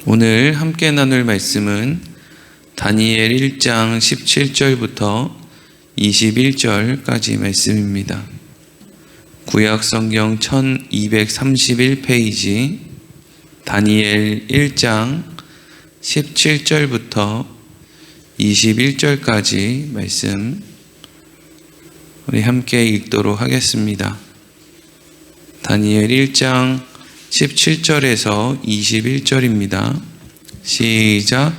오늘 함께 나눌 말씀은 다니엘 1장 17절부터 21절까지 말씀입니다. 구약 성경 1231페이지 다니엘 1장 17절부터 21절까지 말씀 우리 함께 읽도록 하겠습니다. 다니엘 1장 17절에서 21절입니다. 시작.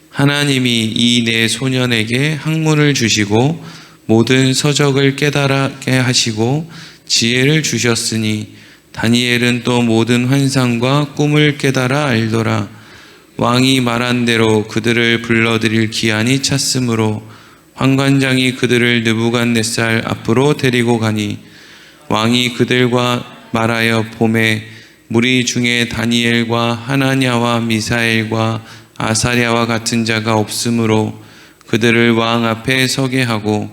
하나님이 이 네 소년에게 학문을 주시고 모든 서적을 깨달게 하시고 지혜를 주셨으니 다니엘은 또 모든 환상과 꿈을 깨달아 알더라. 왕이 말한 대로 그들을 불러들일 기한이 찼으므로 환관장이 그들을 느부갓네살 앞으로 데리고 가니 왕이 그들과 말하여 봄에 무리 중에 다니엘과 하나냐와 미사엘과 아사랴와 같은 자가 없으므로 그들을 왕 앞에 서게 하고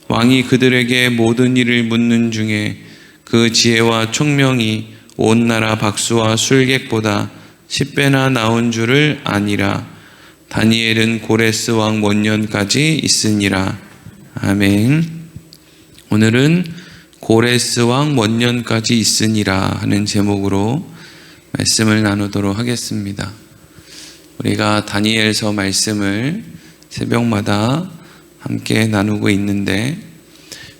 왕이 그들에게 모든 일을 묻는 중에 그 지혜와 총명이 온 나라 박수와 술객보다 10배나 나온 줄을 아니라. 다니엘은 고레스 왕 원년까지 있으니라. 아멘. 오늘은 고레스 왕 원년까지 있으니라 하는 제목으로 말씀을 나누도록 하겠습니다. 우리가 다니엘서 말씀을 새벽마다 함께 나누고 있는데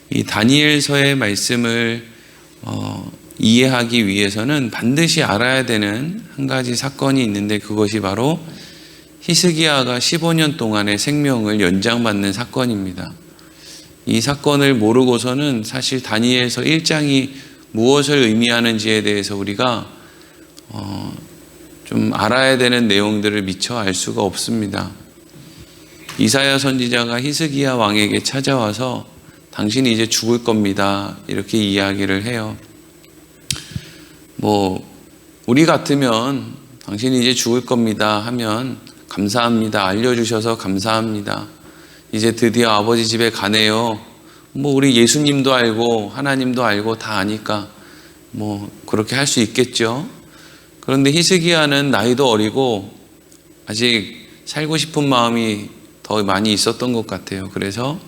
이 다니엘서의 말씀을 이해하기 위해서는 반드시 알아야 되는 한 가지 사건이 있는데 그것이 바로 히스기야가 15년 동안의 생명을 연장받는 사건입니다. 이 사건을 모르고서는 사실 다니엘서 1장이 무엇을 의미하는지에 대해서 우리가 좀 알아야 되는 내용들을 미처 알 수가 없습니다. 이사야 선지자가 히스기야 왕에게 찾아와서 당신이 이제 죽을 겁니다. 이렇게 이야기를 해요. 우리 같으면 당신이 이제 죽을 겁니다 하면 감사합니다. 알려주셔서 감사합니다. 이제 드디어 아버지 집에 가네요. 우리 예수님도 알고 하나님도 알고 다 아니까 그렇게 할 수 있겠죠. 그런데 히스기야는 나이도 어리고 아직 살고 싶은 마음이 더 많이 있었던 것 같아요. 그래서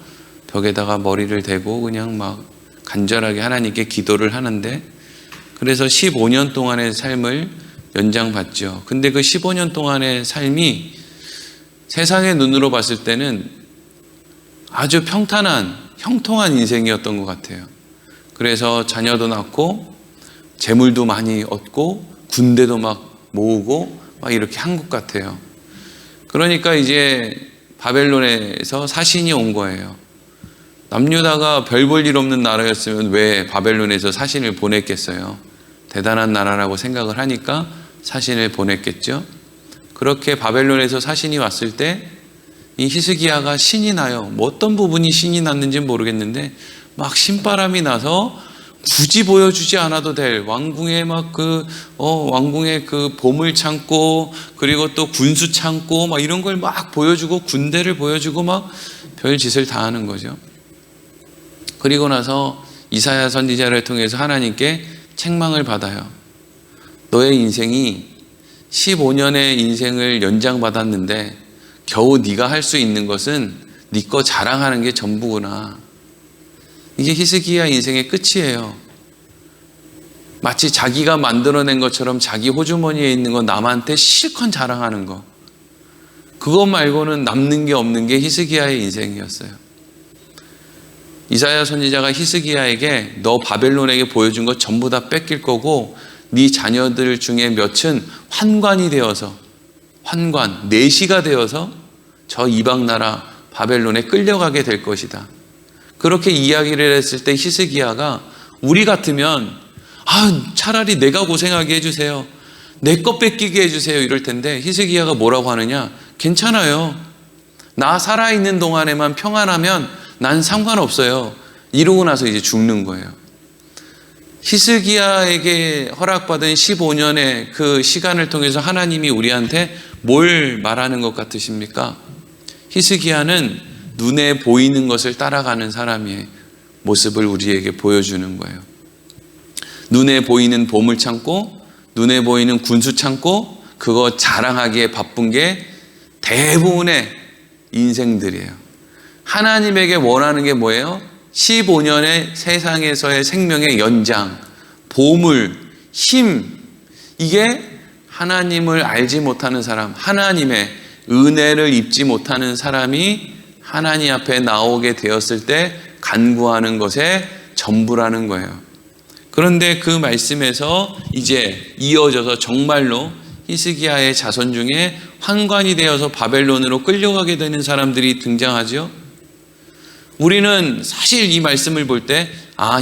벽에다가 머리를 대고 그냥 막 간절하게 하나님께 기도를 하는데 그래서 15년 동안의 삶을 연장받죠. 근데 그 15년 동안의 삶이 세상의 눈으로 봤을 때는 아주 평탄한, 형통한 인생이었던 것 같아요. 그래서 자녀도 낳고 재물도 많이 얻고 군대도 막 모으고 막 이렇게 한 것 같아요. 그러니까 이제 바벨론에서 사신이 온 거예요. 남유다가 별 볼 일 없는 나라였으면 왜 바벨론에서 사신을 보냈겠어요? 대단한 나라라고 생각을 하니까 사신을 보냈겠죠. 그렇게 바벨론에서 사신이 왔을 때 이 히스기야가 신이 나요. 어떤 부분이 신이 났는지는 모르겠는데 막 신바람이 나서 굳이 보여주지 않아도 될 왕궁의 왕궁의 그 보물 창고 그리고 또 군수 창고 막 이런 걸 막 보여주고 군대를 보여주고 막 별짓을 다 하는 거죠. 그리고 나서 이사야 선지자를 통해서 하나님께 책망을 받아요. 너의 인생이 15년의 인생을 연장받았는데 겨우 네가 할 수 있는 것은 네 거 자랑하는 게 전부구나. 이게 히스기야 인생의 끝이에요. 마치 자기가 만들어낸 것처럼 자기 호주머니에 있는 거 남한테 실컷 자랑하는 거. 그것 말고는 남는 게 없는 게 히스기야의 인생이었어요. 이사야 선지자가 히스기야에게 너 바벨론에게 보여준 거 전부 다 뺏길 거고 네 자녀들 중에 몇은 환관이 되어서 내시가 되어서 저 이방 나라 바벨론에 끌려가게 될 것이다. 그렇게 이야기를 했을 때 히스기야가 우리 같으면 차라리 내가 고생하게 해주세요. 내 것 뺏기게 해주세요. 이럴 텐데 히스기야가 뭐라고 하느냐? 괜찮아요. 나 살아있는 동안에만 평안하면 난 상관없어요. 이러고 나서 이제 죽는 거예요. 히스기야에게 허락받은 15년의 그 시간을 통해서 하나님이 우리한테 뭘 말하는 것 같으십니까? 히스기야는 눈에 보이는 것을 따라가는 사람의 모습을 우리에게 보여주는 거예요. 눈에 보이는 보물 창고, 눈에 보이는 군수 창고, 그거 자랑하기에 바쁜 게 대부분의 인생들이에요. 하나님에게 원하는 게 뭐예요? 15년의 세상에서의 생명의 연장, 보물, 힘, 이게 하나님을 알지 못하는 사람, 하나님의 은혜를 입지 못하는 사람이 하나님 앞에 나오게 되었을 때 간구하는 것의 전부라는 거예요. 그런데 그 말씀에서 이제 이어져서 정말로 히스기야의 자손 중에 환관이 되어서 바벨론으로 끌려가게 되는 사람들이 등장하죠. 우리는 사실 이 말씀을 볼 때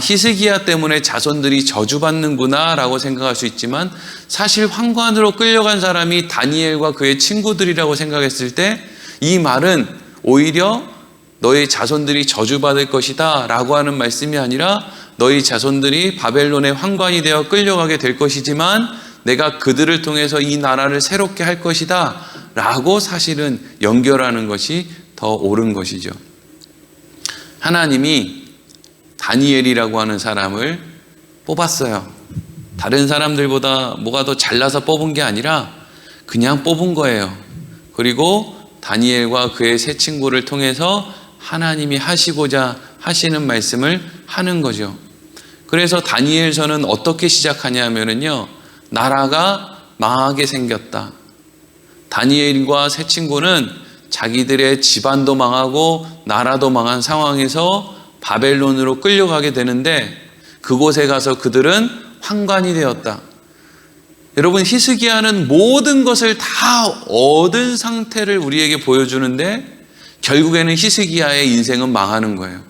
히스기야 때문에 자손들이 저주받는구나 라고 생각할 수 있지만, 사실 환관으로 끌려간 사람이 다니엘과 그의 친구들이라고 생각했을 때 이 말은 오히려 너희 자손들이 저주받을 것이다 라고 하는 말씀이 아니라, 너희 자손들이 바벨론의 환관이 되어 끌려가게 될 것이지만 내가 그들을 통해서 이 나라를 새롭게 할 것이다 라고 사실은 연결하는 것이 더 옳은 것이죠. 하나님이 다니엘이라고 하는 사람을 뽑았어요. 다른 사람들보다 뭐가 더 잘나서 뽑은 게 아니라 그냥 뽑은 거예요. 그리고 다니엘과 그의 세 친구를 통해서 하나님이 하시고자 하시는 말씀을 하는 거죠. 그래서 다니엘서는 어떻게 시작하냐면요, 나라가 망하게 생겼다. 다니엘과 세 친구는 자기들의 집안도 망하고 나라도 망한 상황에서 바벨론으로 끌려가게 되는데, 그곳에 가서 그들은 환관이 되었다. 여러분, 히스기야는 모든 것을 다 얻은 상태를 우리에게 보여주는데 결국에는 히스기야의 인생은 망하는 거예요.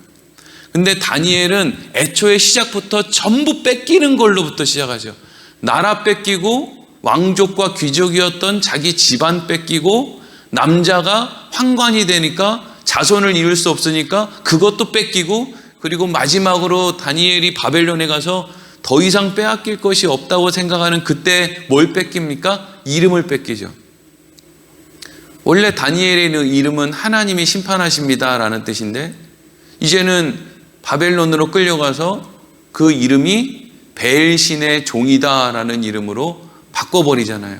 근데 다니엘은 애초에 시작부터 전부 뺏기는 걸로부터 시작하죠. 나라 뺏기고, 왕족과 귀족이었던 자기 집안 뺏기고, 남자가 환관이 되니까 자손을 이룰 수 없으니까 그것도 뺏기고, 그리고 마지막으로 다니엘이 바벨론에 가서 더 이상 빼앗길 것이 없다고 생각하는 그때 뭘 뺏깁니까? 이름을 뺏기죠. 원래 다니엘의 이름은 하나님이 심판하십니다 라는 뜻인데, 이제는 바벨론으로 끌려가서 그 이름이 벨신의 종이다 라는 이름으로 바꿔버리잖아요.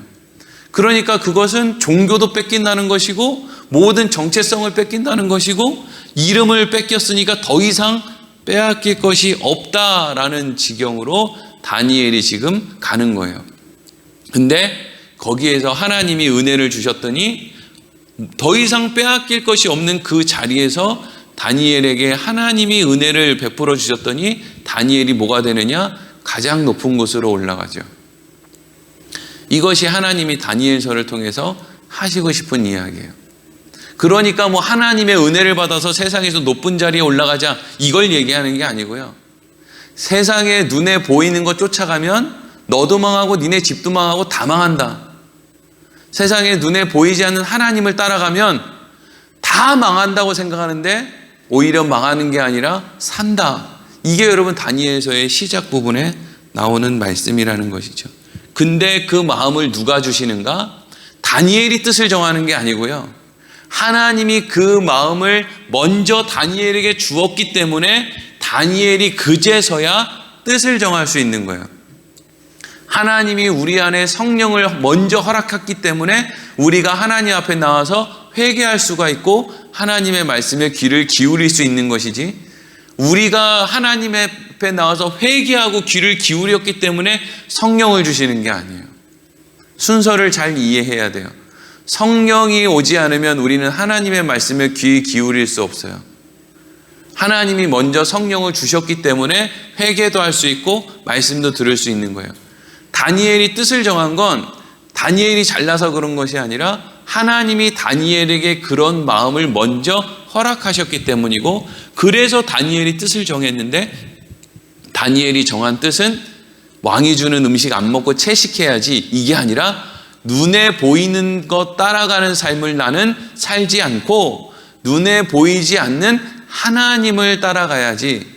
그러니까 그것은 종교도 뺏긴다는 것이고, 모든 정체성을 뺏긴다는 것이고, 이름을 뺏겼으니까 더 이상 빼앗길 것이 없다라는 지경으로 다니엘이 지금 가는 거예요. 근데 거기에서 하나님이 은혜를 주셨더니 더 이상 빼앗길 것이 없는 그 자리에서 다니엘에게 하나님이 은혜를 베풀어 주셨더니 다니엘이 뭐가 되느냐? 가장 높은 곳으로 올라가죠. 이것이 하나님이 다니엘서를 통해서 하시고 싶은 이야기예요. 그러니까 뭐 하나님의 은혜를 받아서 세상에서 높은 자리에 올라가자, 이걸 얘기하는 게 아니고요. 세상에 눈에 보이는 것 쫓아가면 너도 망하고 니네 집도 망하고 다 망한다. 세상에 눈에 보이지 않는 하나님을 따라가면 다 망한다고 생각하는데 오히려 망하는 게 아니라 산다. 이게 여러분 다니엘서의 시작 부분에 나오는 말씀이라는 것이죠. 근데 그 마음을 누가 주시는가? 다니엘이 뜻을 정하는 게 아니고요. 하나님이 그 마음을 먼저 다니엘에게 주었기 때문에 다니엘이 그제서야 뜻을 정할 수 있는 거예요. 하나님이 우리 안에 성령을 먼저 허락했기 때문에 우리가 하나님 앞에 나와서 회개할 수가 있고 하나님의 말씀에 귀를 기울일 수 있는 것이지, 우리가 하나님 앞에 나와서 회개하고 귀를 기울였기 때문에 성령을 주시는 게 아니에요. 순서를 잘 이해해야 돼요. 성령이 오지 않으면 우리는 하나님의 말씀에 귀 기울일 수 없어요. 하나님이 먼저 성령을 주셨기 때문에 회개도 할 수 있고 말씀도 들을 수 있는 거예요. 다니엘이 뜻을 정한 건 다니엘이 잘나서 그런 것이 아니라 하나님이 다니엘에게 그런 마음을 먼저 허락하셨기 때문이고, 그래서 다니엘이 뜻을 정했는데, 다니엘이 정한 뜻은 왕이 주는 음식 안 먹고 채식해야지, 이게 아니라 눈에 보이는 것 따라가는 삶을 나는 살지 않고 눈에 보이지 않는 하나님을 따라가야지.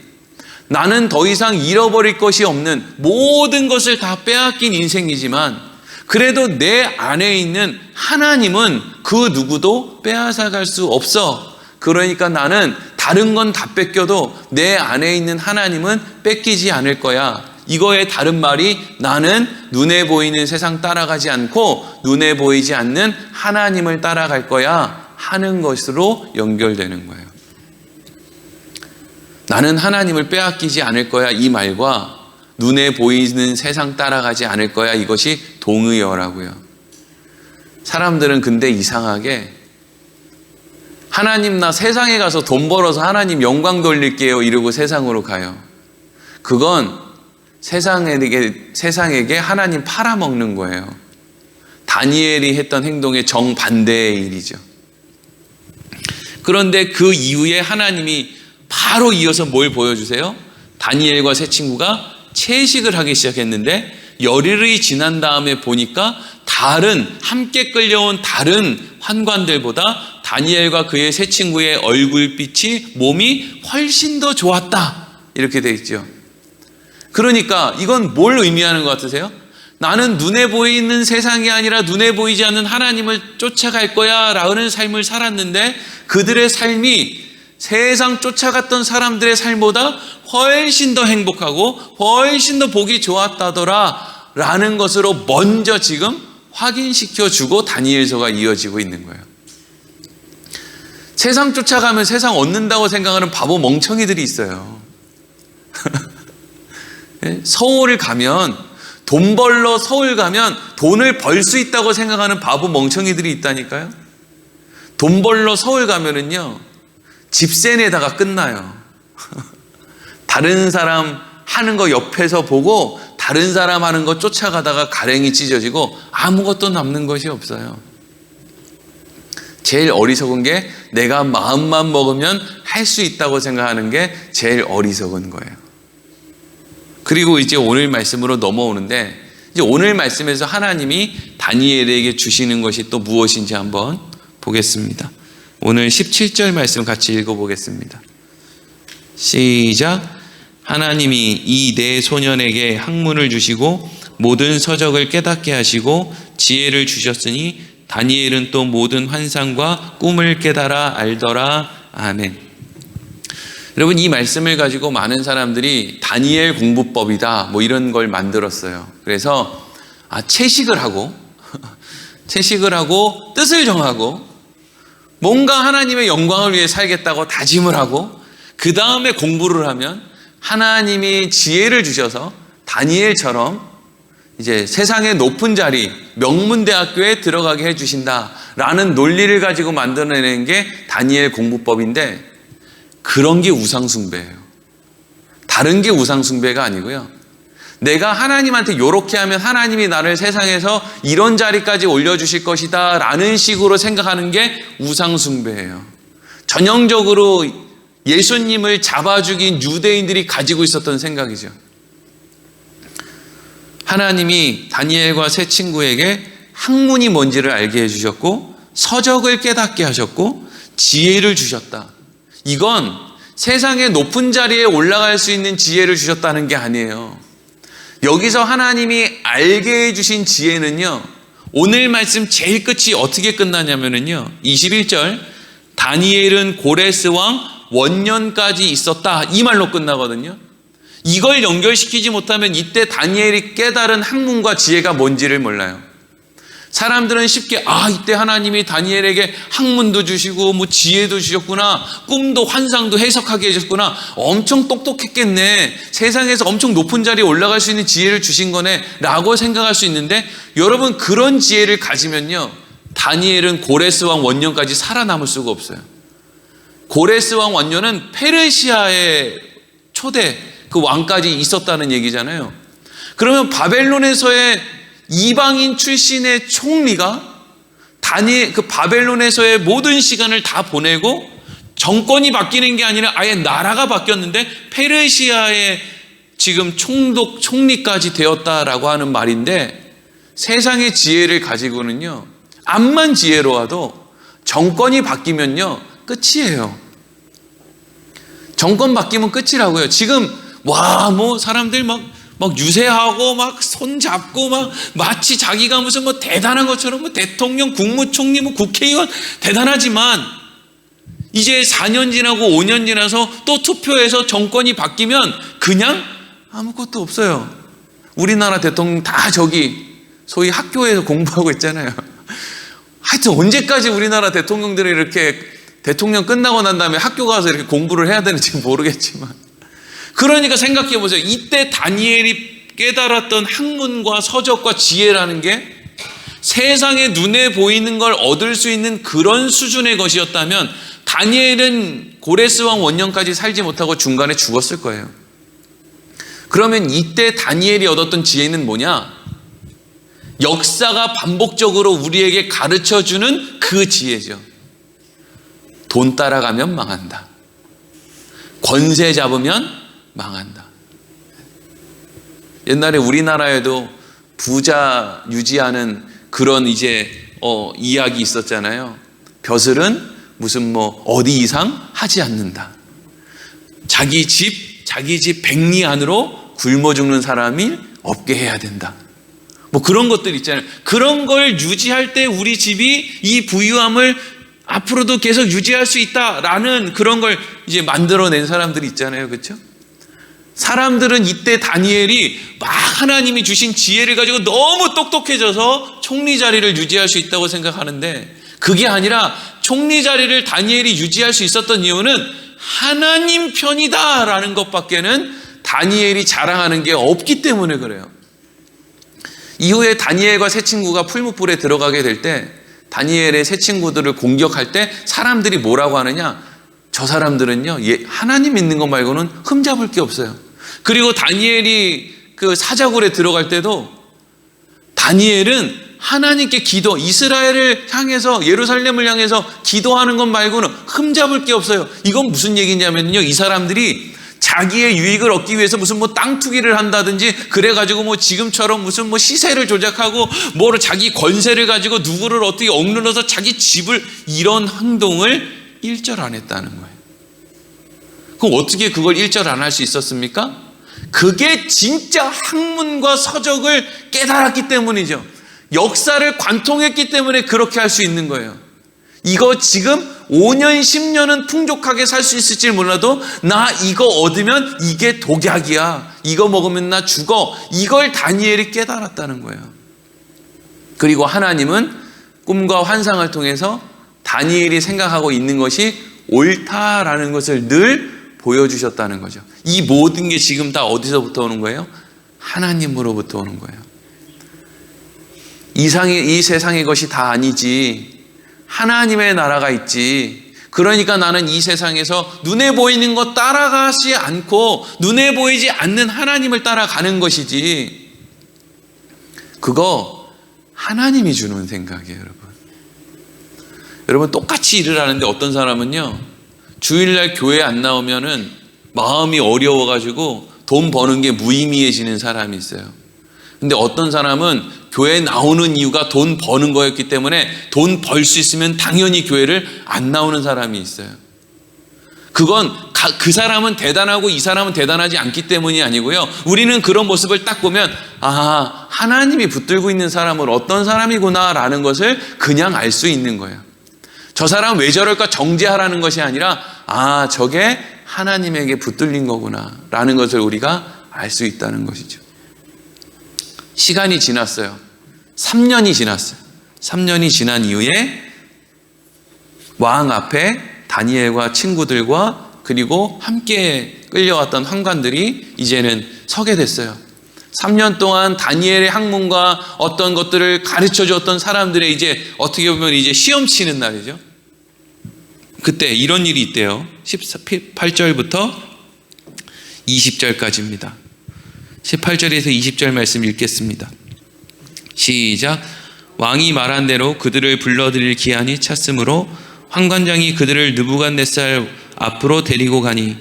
나는 더 이상 잃어버릴 것이 없는, 모든 것을 다 빼앗긴 인생이지만 그래도 내 안에 있는 하나님은 그 누구도 빼앗아갈 수 없어. 그러니까 나는 다른 건 다 뺏겨도 내 안에 있는 하나님은 뺏기지 않을 거야. 이거의 다른 말이 나는 눈에 보이는 세상 따라가지 않고 눈에 보이지 않는 하나님을 따라갈 거야 하는 것으로 연결되는 거예요. 나는 하나님을 빼앗기지 않을 거야 이 말과 눈에 보이는 세상 따라가지 않을 거야 이것이 동의어라고요. 사람들은 근데 이상하게 하나님 나 세상에 가서 돈 벌어서 하나님 영광 돌릴게요 이러고 세상으로 가요. 그건 세상에게 하나님 팔아먹는 거예요. 다니엘이 했던 행동의 정반대의 일이죠. 그런데 그 이후에 하나님이 바로 이어서 뭘 보여주세요? 다니엘과 세 친구가 채식을 하기 시작했는데 열흘이 지난 다음에 보니까 함께 끌려온 다른 환관들보다 다니엘과 그의 세 친구의 얼굴빛이 몸이 훨씬 더 좋았다 이렇게 되어 있죠. 그러니까 이건 뭘 의미하는 것 같으세요? 나는 눈에 보이는 세상이 아니라 눈에 보이지 않는 하나님을 쫓아갈 거야 라는 삶을 살았는데 그들의 삶이 세상 쫓아갔던 사람들의 삶보다 훨씬 더 행복하고 훨씬 더 보기 좋았다더라 라는 것으로 먼저 지금 확인시켜주고 다니엘서가 이어지고 있는 거예요. 세상 쫓아가면 세상 얻는다고 생각하는 바보 멍청이들이 있어요. 서울 가면 돈 벌러 서울 가면 돈을 벌 수 있다고 생각하는 바보 멍청이들이 있다니까요. 돈 벌러 서울 가면은요 집세 내다가 끝나요. 다른 사람 하는 거 옆에서 보고 다른 사람 하는 거 쫓아가다가 가랭이 찢어지고 아무것도 남는 것이 없어요. 제일 어리석은 게 내가 마음만 먹으면 할 수 있다고 생각하는 게 제일 어리석은 거예요. 그리고 이제 오늘 말씀으로 넘어오는데 이제 오늘 말씀에서 하나님이 다니엘에게 주시는 것이 또 무엇인지 한번 보겠습니다. 오늘 17절 말씀 같이 읽어보겠습니다. 시작. 하나님이 이 네 소년에게 학문을 주시고 모든 서적을 깨닫게 하시고 지혜를 주셨으니 다니엘은 또 모든 환상과 꿈을 깨달아 알더라. 아멘. 여러분 이 말씀을 가지고 많은 사람들이 다니엘 공부법이다 뭐 이런 걸 만들었어요. 그래서 채식을 하고 뜻을 정하고 뭔가 하나님의 영광을 위해 살겠다고 다짐을 하고 그 다음에 공부를 하면 하나님이 지혜를 주셔서 다니엘처럼 이제 세상의 높은 자리 명문대학교에 들어가게 해주신다라는 논리를 가지고 만들어내는 게 다니엘 공부법인데 그런 게 우상숭배예요. 다른 게 우상숭배가 아니고요. 내가 하나님한테 요렇게 하면 하나님이 나를 세상에서 이런 자리까지 올려주실 것이다 라는 식으로 생각하는 게 우상숭배예요. 전형적으로 예수님을 잡아 죽인 유대인들이 가지고 있었던 생각이죠. 하나님이 다니엘과 세 친구에게 학문이 뭔지를 알게 해주셨고 서적을 깨닫게 하셨고 지혜를 주셨다. 이건 세상의 높은 자리에 올라갈 수 있는 지혜를 주셨다는 게 아니에요. 여기서 하나님이 알게 해주신 지혜는요, 오늘 말씀 제일 끝이 어떻게 끝나냐면요 21절 다니엘은 고레스 왕 원년까지 있었다 이 말로 끝나거든요. 이걸 연결시키지 못하면 이때 다니엘이 깨달은 학문과 지혜가 뭔지를 몰라요. 사람들은 쉽게 이때 하나님이 다니엘에게 학문도 주시고 뭐 지혜도 주셨구나, 꿈도 환상도 해석하게 해줬구나, 엄청 똑똑했겠네, 세상에서 엄청 높은 자리에 올라갈 수 있는 지혜를 주신 거네 라고 생각할 수 있는데, 여러분 그런 지혜를 가지면요 다니엘은 고레스 왕 원년까지 살아남을 수가 없어요. 고레스 왕 원년은 페르시아의 초대 그 왕까지 있었다는 얘기잖아요. 그러면 바벨론에서의 이방인 출신의 총리가 그 바벨론에서의 모든 시간을 다 보내고 정권이 바뀌는 게 아니라 아예 나라가 바뀌었는데 페르시아의 지금 총리까지 되었다라고 하는 말인데, 세상의 지혜를 가지고는요 암만 지혜로워도 정권이 바뀌면요 끝이에요. 정권 바뀌면 끝이라고요. 지금 뭐 사람들 막 유세하고 막 손잡고 막 마치 자기가 무슨 뭐 대단한 것처럼 뭐 대통령, 국무총리, 뭐 국회의원 대단하지만 이제 4년 지나고 5년 지나서 또 투표해서 정권이 바뀌면 그냥 아무것도 없어요. 우리나라 대통령 다 저기 소위 학교에서 공부하고 있잖아요. 하여튼 언제까지 우리나라 대통령들이 이렇게 대통령 끝나고 난 다음에 학교 가서 이렇게 공부를 해야 되는지 모르겠지만, 그러니까 생각해 보세요. 이때 다니엘이 깨달았던 학문과 서적과 지혜라는 게 세상에 눈에 보이는 걸 얻을 수 있는 그런 수준의 것이었다면 다니엘은 고레스 왕 원년까지 살지 못하고 중간에 죽었을 거예요. 그러면 이때 다니엘이 얻었던 지혜는 뭐냐? 역사가 반복적으로 우리에게 가르쳐주는 그 지혜죠. 돈 따라가면 망한다. 권세 잡으면 망한다. 옛날에 우리나라에도 부자 유지하는 그런 이야기 있었잖아요. 벼슬은 무슨 어디 이상 하지 않는다. 자기 집 백리 안으로 굶어 죽는 사람이 없게 해야 된다. 그런 것들 있잖아요. 그런 걸 유지할 때 우리 집이 이 부유함을 앞으로도 계속 유지할 수 있다라는 그런 걸 이제 만들어낸 사람들이 있잖아요. 그렇죠? 사람들은 이때 다니엘이 막 하나님이 주신 지혜를 가지고 너무 똑똑해져서 총리 자리를 유지할 수 있다고 생각하는데, 그게 아니라 총리 자리를 다니엘이 유지할 수 있었던 이유는 하나님 편이다라는 것밖에는 다니엘이 자랑하는 게 없기 때문에 그래요. 이후에 다니엘과 세 친구가 풀무불에 들어가게 될 때 다니엘의 세 친구들을 공격할 때 사람들이 뭐라고 하느냐? 저 사람들은요, 하나님 믿는 것 말고는 흠잡을 게 없어요. 그리고 다니엘이 그 사자굴에 들어갈 때도 다니엘은 하나님께 이스라엘을 향해서, 예루살렘을 향해서 기도하는 것 말고는 흠잡을 게 없어요. 이건 무슨 얘기냐면요, 이 사람들이 자기의 유익을 얻기 위해서 무슨 땅 투기를 한다든지 그래가지고 지금처럼 무슨 시세를 조작하고 자기 권세를 가지고 누구를 어떻게 억눌러서 자기 집을, 이런 행동을 1절 안 했다는 거예요. 그럼 어떻게 그걸 1절 안 할 수 있었습니까? 그게 진짜 학문과 서적을 깨달았기 때문이죠. 역사를 관통했기 때문에 그렇게 할 수 있는 거예요. 이거 지금 5년, 10년은 풍족하게 살 수 있을지 몰라도 나 이거 얻으면 이게 독약이야. 이거 먹으면 나 죽어. 이걸 다니엘이 깨달았다는 거예요. 그리고 하나님은 꿈과 환상을 통해서 다니엘이 생각하고 있는 것이 옳다라는 것을 늘 보여주셨다는 거죠. 이 모든 게 지금 다 어디서부터 오는 거예요? 하나님으로부터 오는 거예요. 이 세상의 것이 다 아니지. 하나님의 나라가 있지. 그러니까 나는 이 세상에서 눈에 보이는 것 따라가지 않고 눈에 보이지 않는 하나님을 따라가는 것이지. 그거 하나님이 주는 생각이에요, 여러분. 여러분, 똑같이 일을 하는데 어떤 사람은요, 주일날 교회 안 나오면은 마음이 어려워가지고 돈 버는 게 무의미해지는 사람이 있어요. 근데 어떤 사람은 교회에 나오는 이유가 돈 버는 거였기 때문에 돈 벌 수 있으면 당연히 교회를 안 나오는 사람이 있어요. 그건 그 사람은 대단하고 이 사람은 대단하지 않기 때문이 아니고요. 우리는 그런 모습을 딱 보면 하나님이 붙들고 있는 사람은 어떤 사람이구나라는 것을 그냥 알 수 있는 거예요. 저 사람은 왜 저럴까 정죄하라는 것이 아니라 저게 하나님에게 붙들린 거구나라는 것을 우리가 알 수 있다는 것이죠. 시간이 지났어요. 3년이 지났어요. 3년이 지난 이후에 왕 앞에 다니엘과 친구들과 그리고 함께 끌려왔던 환관들이 이제는 서게 됐어요. 3년 동안 다니엘의 학문과 어떤 것들을 가르쳐 줬던 사람들의 이제 어떻게 보면 이제 시험 치는 날이죠. 그때 이런 일이 있대요. 18절부터 20절까지입니다. 18절에서 20절 말씀 읽겠습니다. 시작. 왕이 말한 대로 그들을 불러들일 기한이 찼으므로 환관장이 그들을 느부갓네살 앞으로 데리고 가니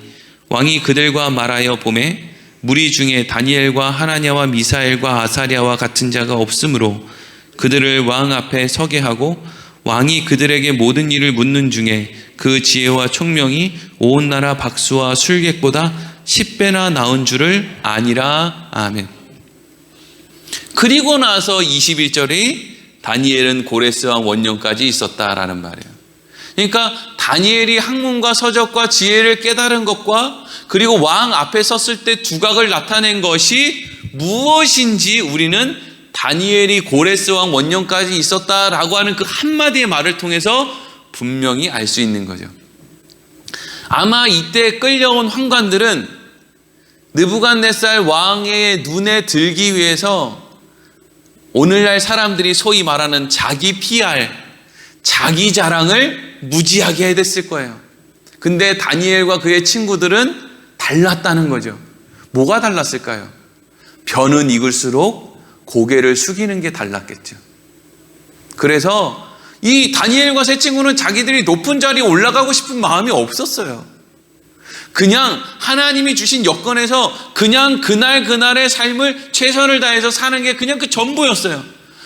왕이 그들과 말하여 보매 무리 중에 다니엘과 하나냐와 미사엘과 아사랴와 같은 자가 없으므로 그들을 왕 앞에 서게 하고 왕이 그들에게 모든 일을 묻는 중에 그 지혜와 총명이 온 나라 박수와 술객보다 10배나 나은 줄을 아니라. 아멘. 그리고 나서 21절이 다니엘은 고레스 왕 원년까지 있었다라는 말이에요. 그러니까 다니엘이 학문과 서적과 지혜를 깨달은 것과 그리고 왕 앞에 섰을 때 두각을 나타낸 것이 무엇인지 우리는 다니엘이 고레스 왕 원년까지 있었다라고 하는 그 한마디의 말을 통해서 분명히 알 수 있는 거죠. 아마 이때 끌려온 환관들은 느부갓네살 왕의 눈에 들기 위해서 오늘날 사람들이 소위 말하는 자기 PR, 자기 자랑을 무지하게 해댔을 거예요. 근데 다니엘과 그의 친구들은 달랐다는 거죠. 뭐가 달랐을까요? 변은 익을수록 고개를 숙이는 게 달랐겠죠. 그래서 이 다니엘과 세 친구는 자기들이 높은 자리에 올라가고 싶은 마음이 없었어요. 그냥 하나님이 주신 여건에서 그냥 그날의 삶을 최선을 다해서 사는 게 그냥 그 전부였어요.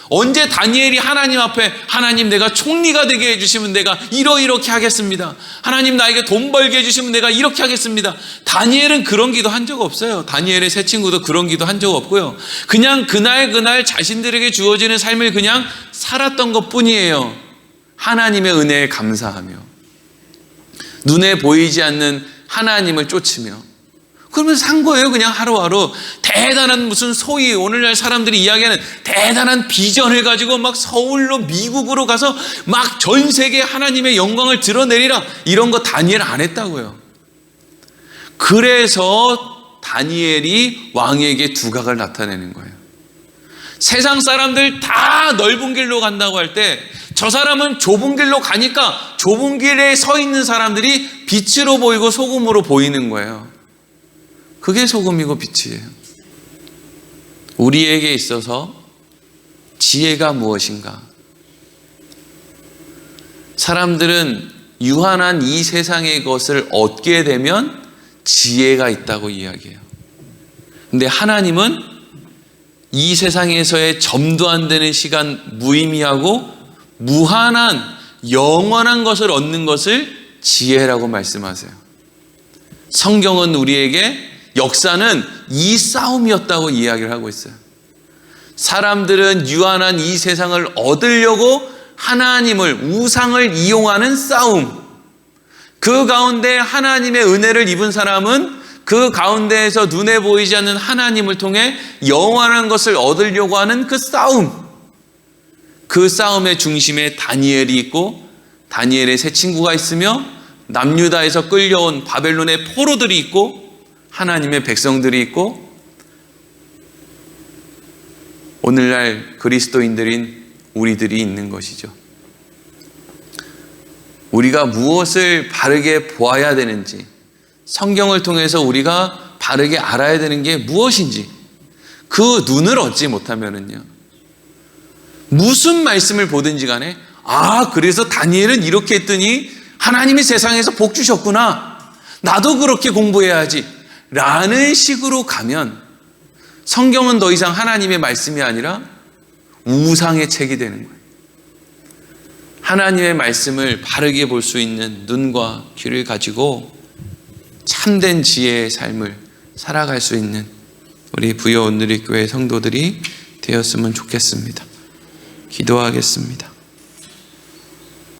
언제 다니엘이 하나님 앞에 하나님 내가 총리가 되게 해주시면 내가 이렇게 하겠습니다. 하나님 나에게 돈 벌게 해주시면 내가 이렇게 하겠습니다. 다니엘은 그런 기도 한 적 없어요. 다니엘의 세 친구도 그런 기도 한 적 없고요. 그냥 그날 자신들에게 주어지는 삶을 그냥 살았던 것 뿐이에요. 하나님의 은혜에 감사하며 눈에 보이지 않는 하나님을 쫓으며 그러면서 산 거예요. 그냥 하루하루 대단한 무슨 소위 오늘날 사람들이 이야기하는 대단한 비전을 가지고 막 서울로 미국으로 가서 막 전 세계에 하나님의 영광을 드러내리라 이런 거 다니엘 안 했다고요. 그래서 다니엘이 왕에게 두각을 나타내는 거예요. 세상 사람들 다 넓은 길로 간다고 할 때 저 사람은 좁은 길로 가니까 좁은 길에 서 있는 사람들이 빛으로 보이고 소금으로 보이는 거예요. 그게 소금이고 빛이에요. 우리에게 있어서 지혜가 무엇인가? 사람들은 유한한 이 세상의 것을 얻게 되면 지혜가 있다고 이야기해요. 근데 하나님은 이 세상에서의 점도 안 되는 시간 무의미하고 무한한 영원한 것을 얻는 것을 지혜라고 말씀하세요. 성경은 우리에게 역사는 이 싸움이었다고 이야기를 하고 있어요. 사람들은 유한한 이 세상을 얻으려고 하나님을, 우상을 이용하는 싸움. 그 가운데 하나님의 은혜를 입은 사람은 그 가운데에서 눈에 보이지 않는 하나님을 통해 영원한 것을 얻으려고 하는 그 싸움. 그 싸움의 중심에 다니엘이 있고 다니엘의 세 친구가 있으며 남유다에서 끌려온 바벨론의 포로들이 있고 하나님의 백성들이 있고 오늘날 그리스도인들인 우리들이 있는 것이죠. 우리가 무엇을 바르게 보아야 되는지, 성경을 통해서 우리가 바르게 알아야 되는 게 무엇인지 그 눈을 얻지 못하면은요, 무슨 말씀을 보든지 간에 그래서 다니엘은 이렇게 했더니 하나님이 세상에서 복 주셨구나, 나도 그렇게 공부해야지 라는 식으로 가면 성경은 더 이상 하나님의 말씀이 아니라 우상의 책이 되는 거예요. 하나님의 말씀을 바르게 볼 수 있는 눈과 귀를 가지고 참된 지혜의 삶을 살아갈 수 있는 우리 부여 온누리교회 성도들이 되었으면 좋겠습니다. 기도하겠습니다.